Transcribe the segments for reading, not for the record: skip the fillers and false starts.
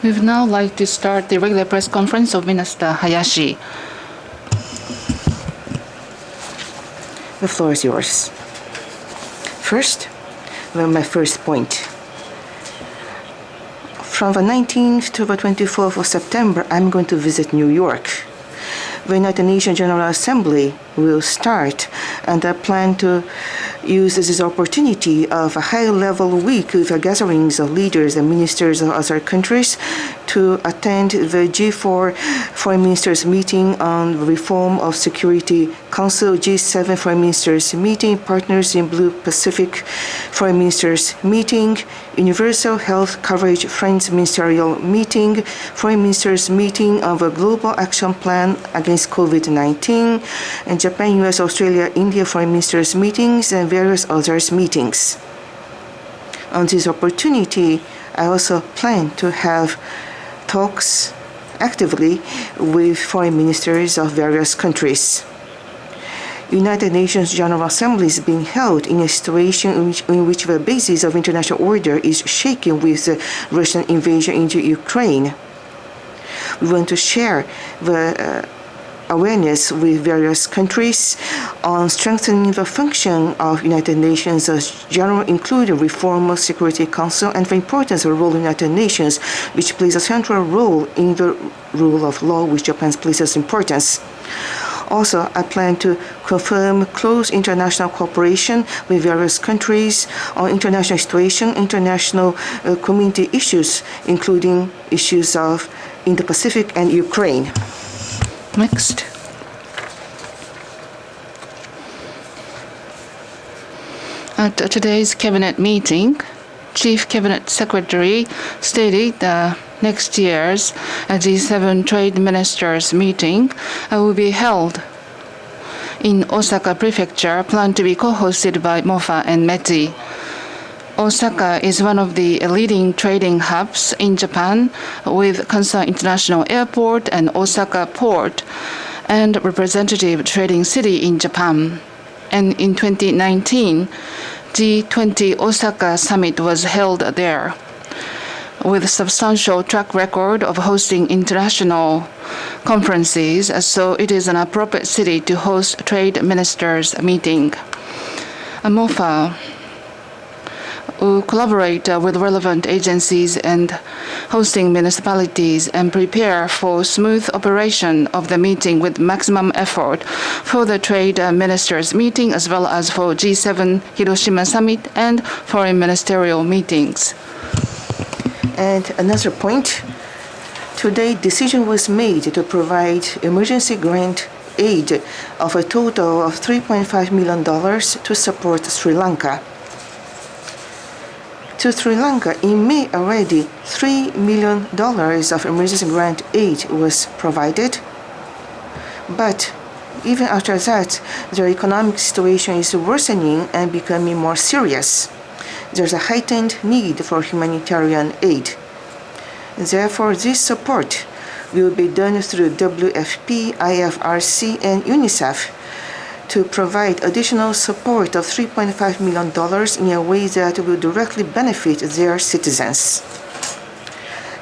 We would now like to start the regular press conference of Minister Hayashi. The floor is yours. First, my first point. From the 19th to the 24th of September, I'm going to visit New York. The United Nations General Assembly will start, and I plan to use this opportunity of a high-level week with gatherings of leaders and ministers of other countries to attend the G4 Foreign Ministers meeting on reform of Security Council, G7 Foreign Ministers meeting, Partners in Blue Pacific Foreign Ministers meeting, Universal Health Coverage Friends Ministerial meeting, Foreign Ministers meeting on the Global Action Plan against COVID-19, and Japan, US, Australia, India Foreign Ministers meetings, and various others meetings. On this opportunity, I also plan to have talks actively with foreign ministers of various countries. United Nations General Assembly is being held in a situation in which the basis of international order is shaken with the Russian invasion into Ukraine. We want to share the awareness with various countries on strengthening the function of United Nations as general, including reform of Security Council and the importance of the role of United Nations, which plays a central role in the rule of law, which Japan places importance. Also, I plan to confirm close international cooperation with various countries on international situation, international community issues, including issues of Indo-Pacific and Ukraine. Next. At today's cabinet meeting, Chief Cabinet Secretary stated next year's G7 Trade Ministers meeting will be held in Osaka Prefecture, planned to be co-hosted by MOFA and METI. Osaka is one of the leading trading hubs in Japan, with Kansai International Airport and Osaka Port, and representative trading city in Japan. And in 2019, G20 Osaka Summit was held there, with a substantial track record of hosting international conferences, so it is an appropriate city to host trade ministers meeting. MOFA will collaborate with relevant agencies and hosting municipalities and prepare for smooth operation of the meeting with maximum effort for the trade ministers meeting, as well as for G7 Hiroshima Summit and foreign ministerial meetings. And another point, today decision was made to provide emergency grant aid of a total of $3.5 million to support Sri Lanka. To Sri Lanka, in May already, $3 million of emergency grant aid was provided. But even after that, their economic situation is worsening and becoming more serious. There's a heightened need for humanitarian aid. Therefore, this support will be done through WFP, IFRC, and UNICEF to provide additional support of $3.5 million in a way that will directly benefit their citizens.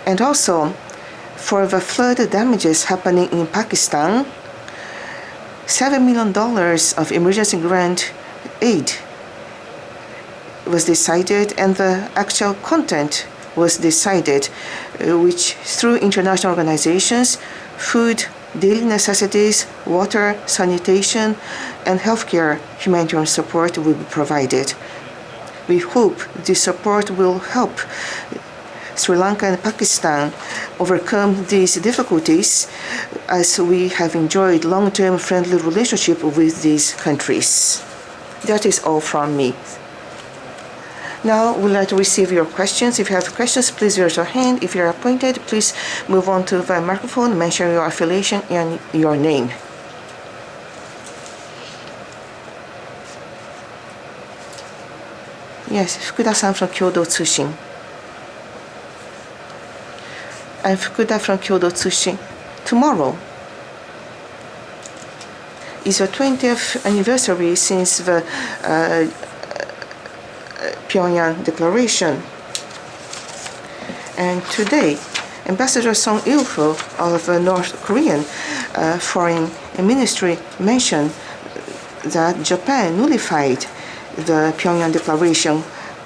And also, for the flood damages happening in Pakistan, $7 million of emergency grant aid was decided, and the actual content was decided, which through international organizations, food, daily necessities, water, sanitation, and healthcare humanitarian support will be provided. We hope this support will help Sri Lanka and Pakistan overcome these difficulties, as we have enjoyed long-term friendly relationship with these countries. That is all from me. Now, we'd like to receive your questions. If you have questions, please raise your hand. If you're appointed, please move on to the microphone, mention your affiliation and your name. Yes, Fukuda-san from Kyodo Tsushin. I'm Fukuda from Kyodo Tsushin. Tomorrow is the 20th anniversary since the Pyongyang Declaration. And today, Ambassador Song Il-ho of North Korean Foreign Ministry mentioned that Japan nullified the Pyongyang Declaration.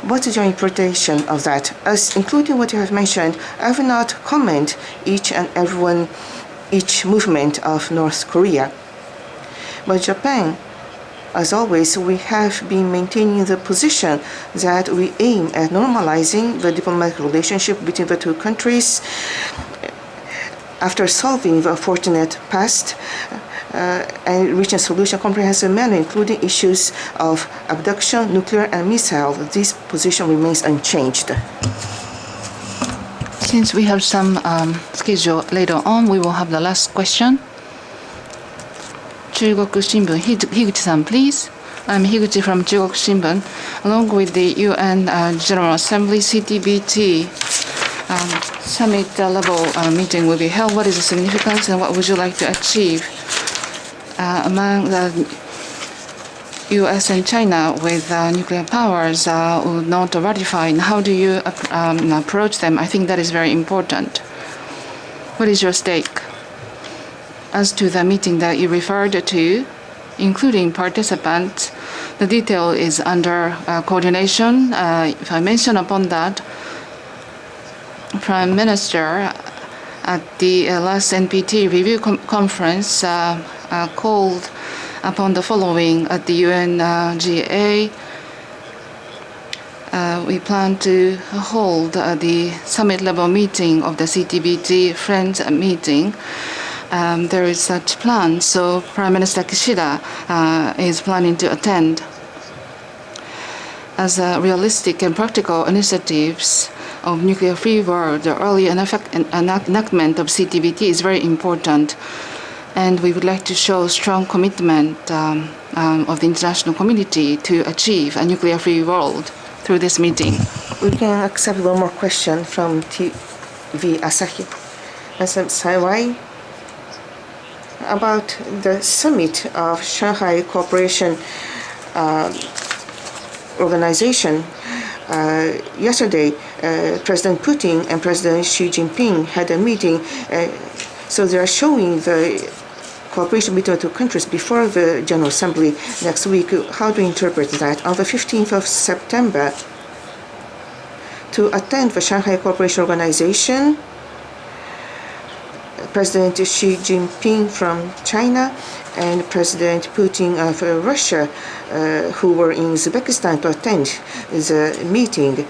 What is your interpretation of that? As including what you have mentioned, I will not comment each movement of North Korea. But Japan, as always, we have been maintaining the position that we aim at normalizing the diplomatic relationship between the two countries after solving the unfortunate past and reaching a solution comprehensive manner, including issues of abduction, nuclear, and missile. This position remains unchanged. Since we have some schedule later on, we will have the last question. Chugoku Shimbun, Higuchi-san, please. I'm Higuchi from Chugoku Shimbun. Along with the UN General Assembly CTBT summit level meeting will be held. What is the significance and what would you like to achieve? Among the US and China with nuclear powers would not ratify, and how do you approach them? I think that is very important. What is your stake? As to the meeting that you referred to, including participants, the detail is under coordination. If I mention upon that, Prime Minister at the last NPT review conference called upon the following at the UNGA. We plan to hold the summit-level meeting of the CTBT Friends meeting. There is such plan, so Prime Minister Kishida is planning to attend. As realistic and practical initiatives of nuclear-free world, the early enactment of CTBT is very important, and we would like to show strong commitment of the international community to achieve a nuclear-free world through this meeting. We can accept one more question from TV Asahi. Saiwai, about the summit of Shanghai Cooperation Organization. Yesterday, President Putin and President Xi Jinping had a meeting. So they are showing the cooperation between the two countries before the General Assembly next week. How do you interpret that? On the 15th of September, to attend the Shanghai Cooperation Organization, President Xi Jinping from China and President Putin of Russia, who were in Uzbekistan to attend the meeting.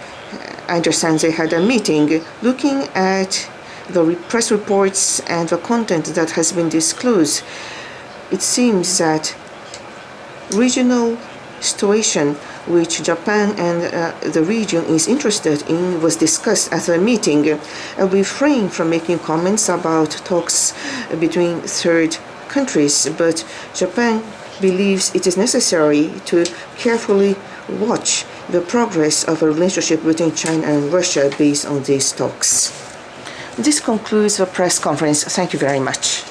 I understand they had a meeting. Looking at the press reports and the content that has been disclosed, it seems that regional situation which Japan and the region is interested in was discussed at the meeting. I refrain from making comments about talks between third countries, but Japan believes it is necessary to carefully watch the progress of a relationship between China and Russia based on these talks. This concludes the press conference. Thank you very much.